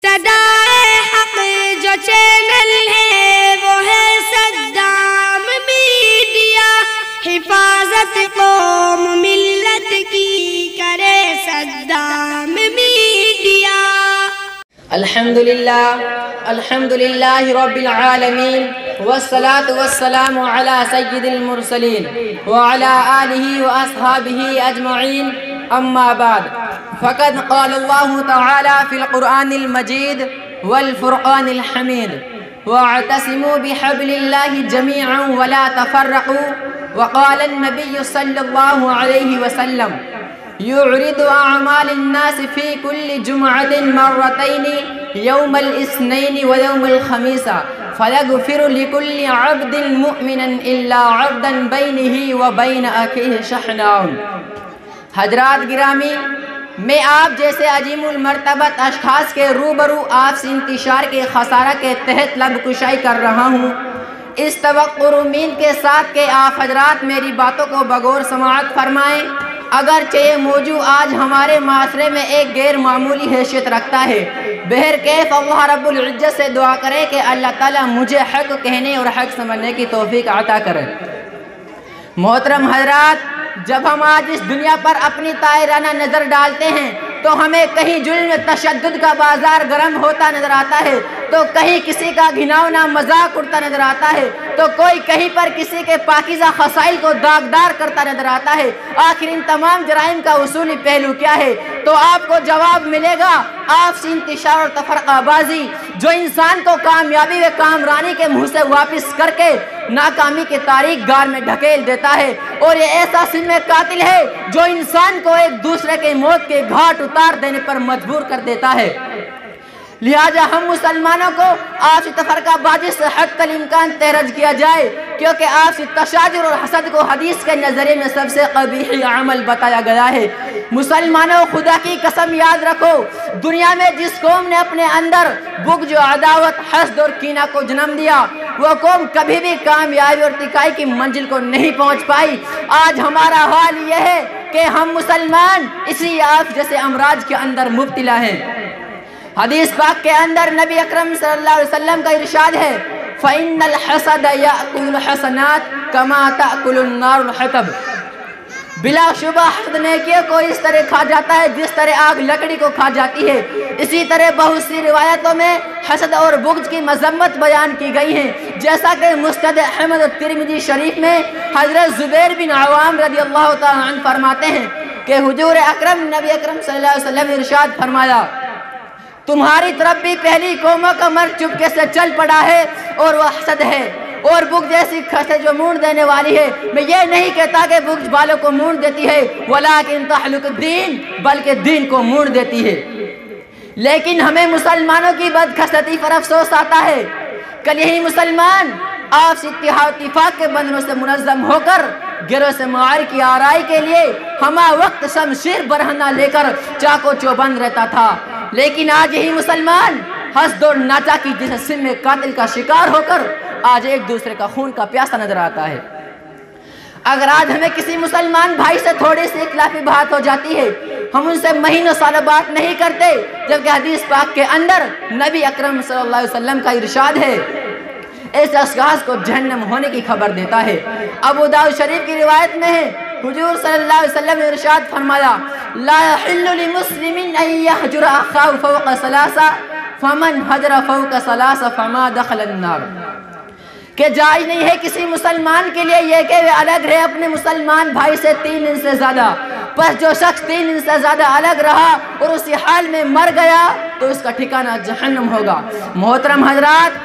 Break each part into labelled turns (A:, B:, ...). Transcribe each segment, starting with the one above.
A: صدائے حق جو چینل ہے وہ ہے صدام میڈیا، حفاظت قوم ملت کی کرے صدام میڈیا۔
B: الحمدللہ رب العالمین والصلاة والسلام على سید المرسلین وعلى آلہ واصحابہ اجمعین، اما بعد فقد قال اللہ تعالی فی القرآن المجید والفرقان الحمید واعتصموا بحبل اللہ جميعا ولا تفرقوا، وقال النبی صلی اللہ علیہ وسلم يعرض أعمال الناس في كل جمعة مرتين يوم الاثنين ويوم الخميس فيغفر لكل عبد مؤمنا إلا عبدا بينه وبين أخيه شحناء۔ حضرات گرامی، میں آپ جیسے عظیم المرتبت اشخاص کے روبرو آپ سے انتشار کے خسارہ کے تحت لب کشائی کر رہا ہوں، اس توقع و امید کے ساتھ کہ آپ حضرات میری باتوں کو بغور سماعت فرمائیں۔ اگرچہ یہ موضوع آج ہمارے معاشرے میں ایک غیر معمولی حیثیت رکھتا ہے، بہرکیف اللہ رب العزت سے دعا کرے کہ اللہ تعالیٰ مجھے حق کہنے اور حق سمجھنے کی توفیق عطا کرے۔ محترم حضرات، جب ہم آج اس دنیا پر اپنی طائرانہ نظر ڈالتے ہیں تو ہمیں کہیں ظلم تشدد کا بازار گرم ہوتا نظر آتا ہے، تو کہیں کسی کا گھناؤنا مذاق اڑتا نظر آتا ہے، تو کوئی کہیں پر کسی کے پاکیزہ خصائل کو داغدار کرتا نظر آتا ہے۔ آخر ان تمام جرائم کا اصولی پہلو کیا ہے؟ تو آپ کو جواب ملے گا آپسی انتشار اور تفرقہ بازی، جو انسان کو کامیابی و کامرانی کے منہ سے واپس کر کے ناکامی کے تاریک گار میں ڈھکیل دیتا ہے، اور یہ ایسا سم قاتل ہے جو انسان کو ایک دوسرے کے موت کے گھاٹ اتار دینے پر مجبور کر دیتا ہے۔ لہٰذا ہم مسلمانوں کو آپسی تفرقہ بازی سے حتی الامکان تحرز کیا جائے، کیونکہ آپسی تشاجر اور حسد کو حدیث کے نظریے میں سب سے قبیح عمل بتایا گیا ہے۔ مسلمانوں، خدا کی قسم یاد رکھو، دنیا میں جس قوم نے اپنے اندر بغض و عداوت، حسد اور کینہ کو جنم دیا، وہ قوم کبھی بھی کامیابی اور ارتقائی کی منزل کو نہیں پہنچ پائی۔ آج ہمارا حال یہ ہے کہ ہم مسلمان اسی آفت جیسے امراض کے اندر مبتلا ہیں۔ حدیث پاک کے اندر نبی اکرم صلی اللہ علیہ وسلم کا ارشاد ہے، فَإِنَّ الْحَسَدَ يَأْكُلُ الْحَسَنَاتِ كَمَا تَأْكُلُ النَّارُ الْحَطَبَ۔ بلا شبہ حسد نیکیوں کو اس طرح کھا جاتا ہے جس طرح آگ لکڑی کو کھا جاتی ہے۔ اسی طرح بہت سی روایتوں میں حسد اور بغض کی مذمت بیان کی گئی ہے، جیسا کہ مسند احمد اور ترمذی شریف میں حضرت زبیر بن عوام رضی اللہ تعالیٰ عنہ فرماتے ہیں کہ حضور اکرم نبی اکرم صلی اللہ علیہ وسلم نے ارشاد فرمایا، تمہاری طرف بھی پہلی قوموں کا مرد چپکے سے چل پڑا ہے، اور وہ حسد ہے اور بغض جیسی خصلت جو مونڈ دینے والی ہے۔ میں یہ نہیں کہتا کہ بغض بالوں کو مونڈ دیتی ہے، ولیکن تحلق الدین، بلکہ دین کو مونڈ دیتی ہے۔ لیکن ہمیں مسلمانوں کی بدخصلتی پر افسوس آتا ہے۔ کل یہی مسلمان آپسی اتحاد اتفاق کے بندھنوں سے منظم ہو کر گروہ سے معارک کی آرائی کے لیے ہمہ وقت شمشیر برہنہ لے کر چاق و چوبند رہتا تھا، لیکن آج یہی مسلمان حسد اور ناچاکی جیسے سم قاتل کا شکار ہو کر آج ایک دوسرے کا خون کا پیاسا نظر آتا ہے۔ اگر آج ہمیں کسی مسلمان بھائی سے تھوڑی سی اختلافی بات ہو جاتی ہے، ہم ان سے مہینوں سالوں بات نہیں کرتے، جبکہ حدیث پاک کے اندر نبی اکرم صلی اللہ علیہ وسلم کا ارشاد ہے، ایسے اشخاص کو جہنم ہونے کی خبر دیتا ہے۔ ابو داؤد شریف کی روایت میں ہے، حضور صلی اللہ علیہ وسلم نے ارشاد فرمایا، لا يحل لمسلم ان يهجر اخاه فوق ثلاثه فمن هجر فوق ثلاثه فما دخل النار، کہ جائز نہیں ہے کسی مسلمان کے لیے یہ کہ وہ الگ رہے اپنے مسلمان بھائی سے 3 دن سے زیادہ، پس جو شخص 3 دن سے زیادہ الگ رہا اور اسی حال میں مر گیا تو اس کا ٹھکانہ جہنم ہوگا۔ محترم حضرات،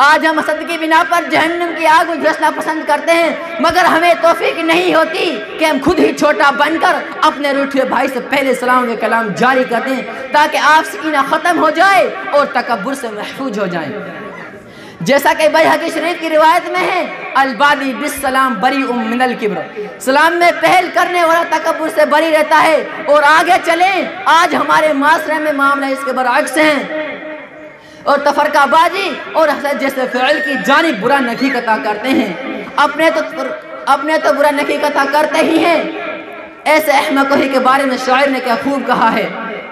B: آج ہم حسد کی بنا پر جہنم کی آگ جھلسنا پسند کرتے ہیں، مگر ہمیں توفیق نہیں ہوتی کہ ہم خود ہی چھوٹا بن کر اپنے روٹھے بھائی سے پہلے سلام و کلام جاری کر دیں تاکہ آپسی کینہ ختم ہو جائے اور تکبر سے محفوظ ہو جائیں۔ جیسا کہ بیہقی شریف کی روایت میں ہے، البادی بالسلام بریء من الکبر، سلام میں پہل کرنے والا تکبر سے بری رہتا ہے۔ اور آگے چلیں، آج ہمارے معاشرے میں معاملہ اس کے برعکس ہیں، اور تفرقہ بازی اور حسد جیسے فعل کی جانب برا نخی عطا کرتے ہیں۔ اپنے تو برا نخی عطا کرتے ہی ہیں، ایسے احمقوں ہی کے بارے میں شاعر نے کیا خوب کہا ہے،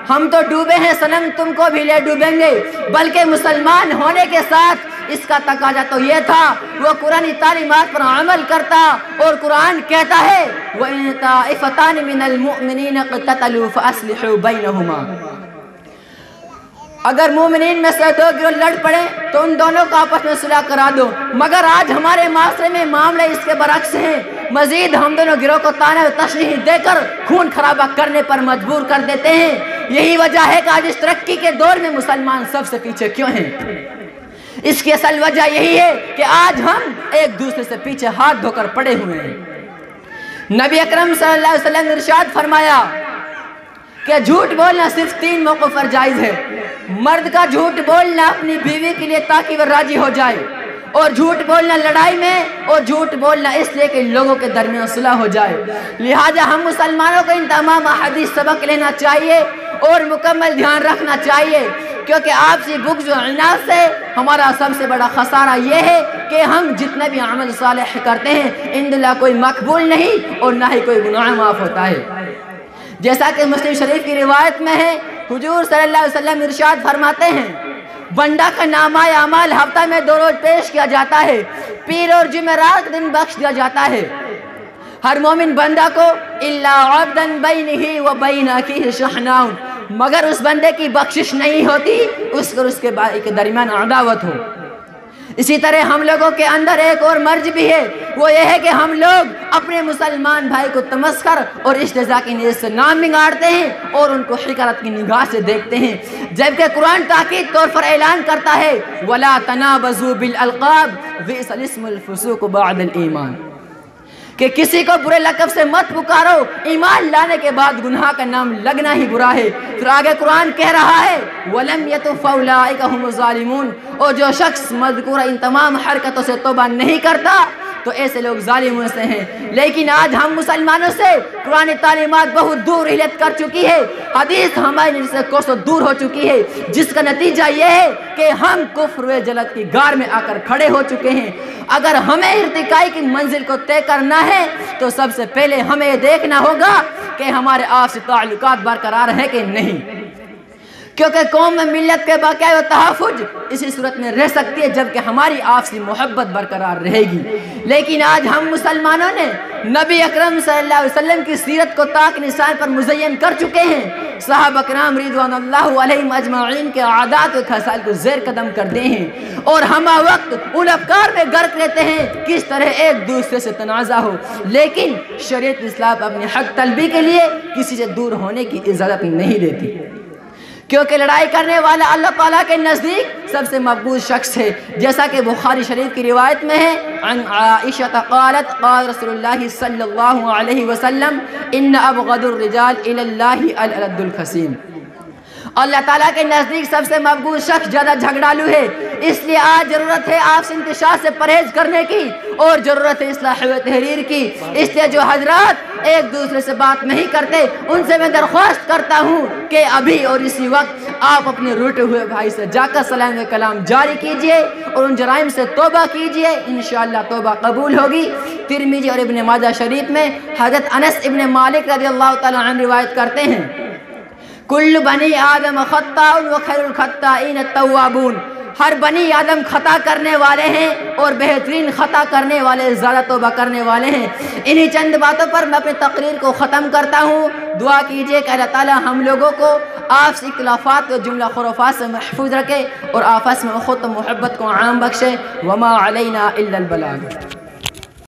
B: ہم تو ڈوبے ہیں صنم تم کو بھی لے ڈوبیں گے، بلکہ مسلمان ہونے کے ساتھ اس کا تقاضا تو یہ تھا وہ قرآنی تعلیمات پر عمل کرتا، اور قرآن کہتا ہے وَإِن طَائِفَتَانِ مِنَ الْمُؤْمِنِينَ اقْتَتَلُوا فَأَصْلِحُوا بَيْنَهُمَا، اگر مومنین میں سے دو گروہ لڑ پڑے تو ان دونوں کو آپس میں صلح کرا دو۔ مگر آج ہمارے معاشرے میں معاملے اس کے برعکس ہیں، مزید ہم دونوں گروہ کو طعنہ و تشنیع دے کر خون خرابہ کرنے پر مجبور کر دیتے ہیں۔ یہی وجہ ہے کہ آج اس ترقی کے دور میں مسلمان سب سے پیچھے کیوں ہیں۔ اس کی اصل وجہ یہی ہے کہ آج ہم ایک دوسرے سے پیچھے ہاتھ دھو کر پڑے ہوئے ہیں۔ نبی اکرم صلی اللہ علیہ وسلم نے ارشاد فرمایا کہ جھوٹ بولنا صرف 3 موقعوں پر جائز ہے۔ مرد کا جھوٹ بولنا اپنی بیوی کے لیے تاکہ وہ راضی ہو جائے، اور جھوٹ بولنا لڑائی میں، اور جھوٹ بولنا اس لیے کہ لوگوں کے درمیان صلح ہو جائے۔ لہٰذا ہم مسلمانوں کو ان تمام احادیث سبق لینا چاہیے اور مکمل دھیان رکھنا چاہیے، کیونکہ آپسی بغض و عناد سے ہمارا سب سے بڑا خسارہ یہ ہے کہ ہم جتنا بھی عمل صالح کرتے ہیں اندلہ کوئی مقبول نہیں اور نہ ہی کوئی گناہ معاف ہوتا ہے۔ جیسا کہ مسلم شریف کی روایت میں ہے، حضور صلی اللہ علیہ وسلم ارشاد فرماتے ہیں بندہ کا نامہ اعمال ہفتہ میں 2 روز پیش کیا جاتا ہے، پیر اور جمعرات دن بخش دیا جاتا ہے۔ ہر مومن بندہ کو الا عبدا بینہ و بین اخیہ شحناء، مگر اس بندے کی بخشش نہیں ہوتی اس اور اس کے بھائی کے درمیان عداوت ہو۔ اسی طرح ہم لوگوں کے اندر ایک اور مرض بھی ہے، وہ یہ ہے کہ ہم لوگ اپنے مسلمان بھائی کو تمسخر اور استہزاء کی نیت سے نام بگاڑتے ہیں اور ان کو حقارت کی نگاہ سے دیکھتے ہیں، جبکہ قرآن تاکید طور پر اعلان کرتا ہے وَلَا تَنَابَزُوا بِالْأَلْقَابِ بِئْسَ الِاسْمُ الْفُسُوقُ بَعْدَ الْإِيمَانِ، کہ کسی کو برے لقب سے مت پکارو، ایمان لانے کے بعد گناہ کا نام لگنا ہی برا ہے۔ پھر آگے قرآن کہہ رہا ہے وَلَمْ يَتُبْ فَأُولَٰئِكَ هُمُ الظَّالِمُونَ، اور جو شخص مذکورہ ان تمام حرکتوں سے توبہ نہیں کرتا تو ایسے لوگ ظالموں سے ہیں۔ لیکن آج ہم مسلمانوں سے قرآن تعلیمات بہت دور رحلت کر چکی ہے، حدیث ہمارے لیے سے کوسوں دور ہو چکی ہے، جس کا نتیجہ یہ ہے کہ ہم کفر و جلت کی غار میں آ کر کھڑے ہو چکے ہیں۔ اگر ہمیں ارتقائی کی منزل کو طے کرنا ہے تو سب سے پہلے ہمیں یہ دیکھنا ہوگا کہ ہمارے آپسی تعلقات برقرار ہیں کہ نہیں، کیونکہ قوم میں ملت کے بقاء و تحفظ اسی صورت میں رہ سکتی ہے جبکہ ہماری آپسی محبت برقرار رہے گی۔ لیکن آج ہم مسلمانوں نے نبی اکرم صلی اللہ علیہ وسلم کی سیرت کو طاق نشان پر مزین کر چکے ہیں، صحابہ کرام رضوان اللہ علیہم اجمعین کے عادات و خصال کو زیر قدم کر دے ہیں، اور ہمہ وقت ان افکار میں غرق رہتے ہیں کس طرح ایک دوسرے سے تنازع ہو، لیکن شریعت اسلام اپنی حق طلبی کے لیے کسی سے دور ہونے کی اجازت نہیں دیتی، کیونکہ لڑائی کرنے والا اللہ تعالیٰ کے نزدیک سب سے مقبول شخص ہے، جیسا کہ بخاری شریف کی روایت میں ہے عن عائشہ قالت قال رسول اللہ صلی اللہ علیہ وسلم ان ابغض الرجال الی اللہ الالد الخصیم، اللہ تعالیٰ کے نزدیک سب سے مقبول شخص زیادہ جھگڑالو ہے، اس لیے آج ضرورت ہے آپسی انتشار سے پرہیز کرنے کی اور ضرورت ہے اصلاح و تحریر کی۔ اس لیے جو حضرات ایک دوسرے سے بات نہیں کرتے ان سے میں درخواست کرتا ہوں کہ ابھی اور اسی وقت آپ اپنے روٹے ہوئے بھائی سے جا کر سلام و کلام جاری کیجئے اور ان جرائم سے توبہ کیجئے، انشاءاللہ توبہ قبول ہوگی۔ ترمذی اور ابن ماجہ شریف میں حضرت انس ابن مالک رضی اللہ تعالیٰ عنہ روایت کرتے ہیں کل بنی آدم خطاء وخیر الخطائین التوابون، ہر بنی آدم خطا کرنے والے ہیں اور بہترین خطا کرنے والے زیادہ توبہ کرنے والے ہیں۔ انہی چند باتوں پر میں اپنی تقریر کو ختم کرتا ہوں۔ دعا کیجئے کہ اللہ تعالی ہم لوگوں کو آپسی اختلافات و جملہ خرافات سے محفوظ رکھے اور آپس میں اخوت و محبت کو عام بخشے۔ وما علینا الا البلاغ۔